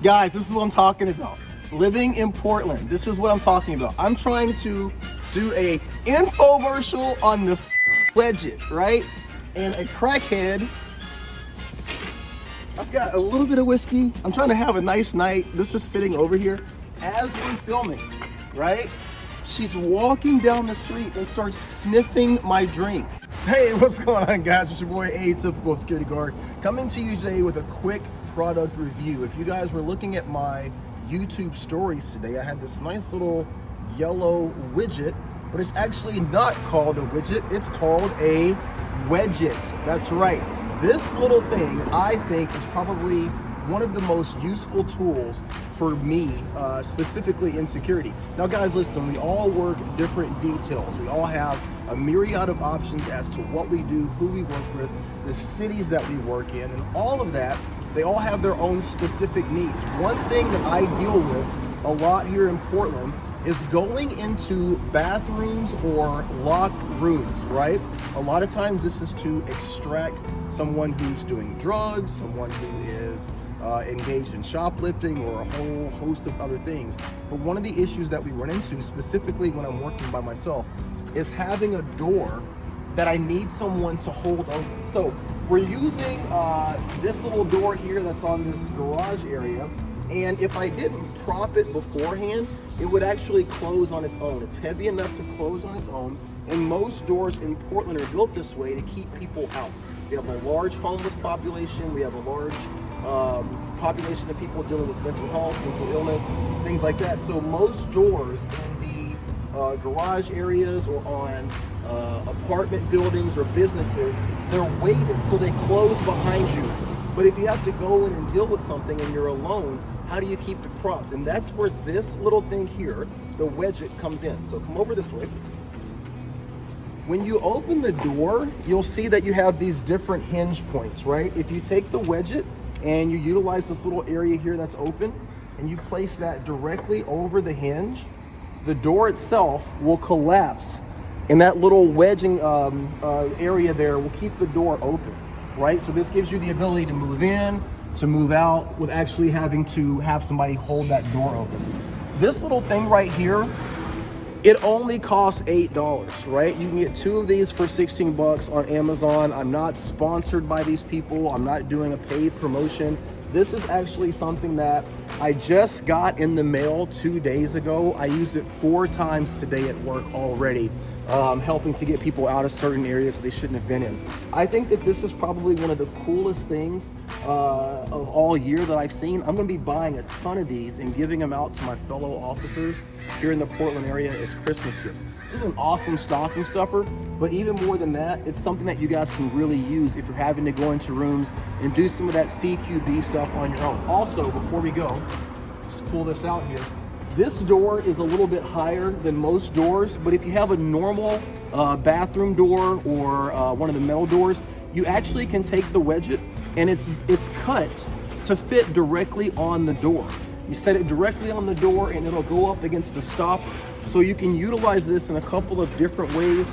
Guys, this is what I'm talking about. Living in Portland, this is what I'm talking about. I'm trying to do a infomercial on the Wedge, right? And a crackhead, I've got a little bit of whiskey. I'm trying to have a nice night. This is sitting over here as we're filming, right? She's walking down the street and starts sniffing my drink. Hey, what's going on, guys? It's your boy, Atypical Security Guard, coming to you today with a quick product review. If you guys were looking at my YouTube stories today, I had this nice little yellow widget, but it's actually not called a widget, it's called a wedget. That's right. This little thing, I think, is probably one of the most useful tools for me, specifically in security. Now guys, listen, we all work different details. We all have a myriad of options as to what we do, who we work with, the cities that we work in, and all of that, they all have their own specific needs. One thing that I deal with a lot here in Portland is going into bathrooms or locked rooms, right? A lot of times this is to extract someone who's doing drugs, someone who is engaged in shoplifting, or a whole host of other things. But one of the issues that we run into, specifically when I'm working by myself, is having a door that I need someone to hold open. So we're using this little door here that's on this garage area, and if I didn't prop it beforehand, it would actually close on its own. It's heavy enough to close on its own, and most doors in Portland are built this way to keep people out. We have a large homeless population, we have a large population of people dealing with mental health, mental illness, things like that. So most doors in the garage areas or on apartment buildings or businesses, they're weighted, so they close behind you. But if you have to go in and deal with something and you're alone, how do you keep it propped? And that's where this little thing here, the wedget, comes in. So come over this way. When you open the door, you'll see that you have these different hinge points, right? If you take the wedget and you utilize this little area here that's open, and you place that directly over the hinge, the door itself will collapse, and that little wedging area there will keep the door open, right? So this gives you the ability to move in, to move out, with actually having to have somebody hold that door open. This little thing right here, it only costs $8, right? You can get two of these for 16 bucks on Amazon. I'm not sponsored by these people. I'm not doing a paid promotion. This is actually something that I just got in the mail 2 days ago. I used it 4 times today at work already, helping to get people out of certain areas they shouldn't have been in. I think that this is probably one of the coolest things of all year that I've seen. I'm gonna be buying a ton of these and giving them out to my fellow officers here in the Portland area as Christmas gifts. This is an awesome stocking stuffer, but even more than that, it's something that you guys can really use if you're having to go into rooms and do some of that CQB stuff on your own. Also, before we go, just pull this out here. This door is a little bit higher than most doors, but if you have a normal bathroom door or one of the metal doors, you actually can take the wedget, and it's cut to fit directly on the door. You set it directly on the door and it'll go up against the stopper. So you can utilize this in a couple of different ways.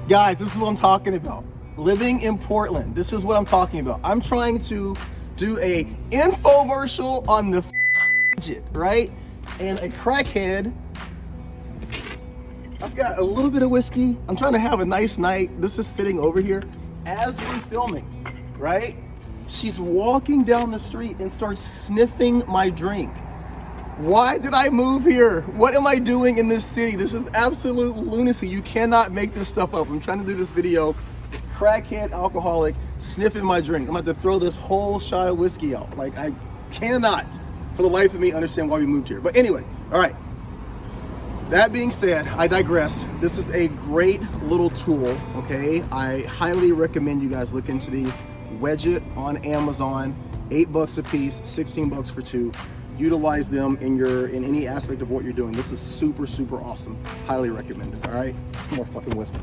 Guys, this is what I'm talking about. Living in Portland, this is what I'm talking about. I'm trying to do a infomercial on the widget, right? And a crackhead, I've got a little bit of whiskey. I'm trying to have a nice night. This is sitting over here as we're filming, right? She's walking down the street and starts sniffing my drink. Why did I move here? What am I doing in this city? This is absolute lunacy. You cannot make this stuff up. I'm trying to do this video. Crackhead alcoholic sniffing my drink. I'm about to throw this whole shot of whiskey out. Like, I cannot for the life of me understand why we moved here. But anyway, all right. That being said, I digress. This is a great little tool, okay? I highly recommend you guys look into these. Wedge it on Amazon, $8 a piece, 16 bucks for 2. Utilize them in any aspect of what you're doing. This is super, super awesome. Highly recommended, all right? Some more fucking whiskey.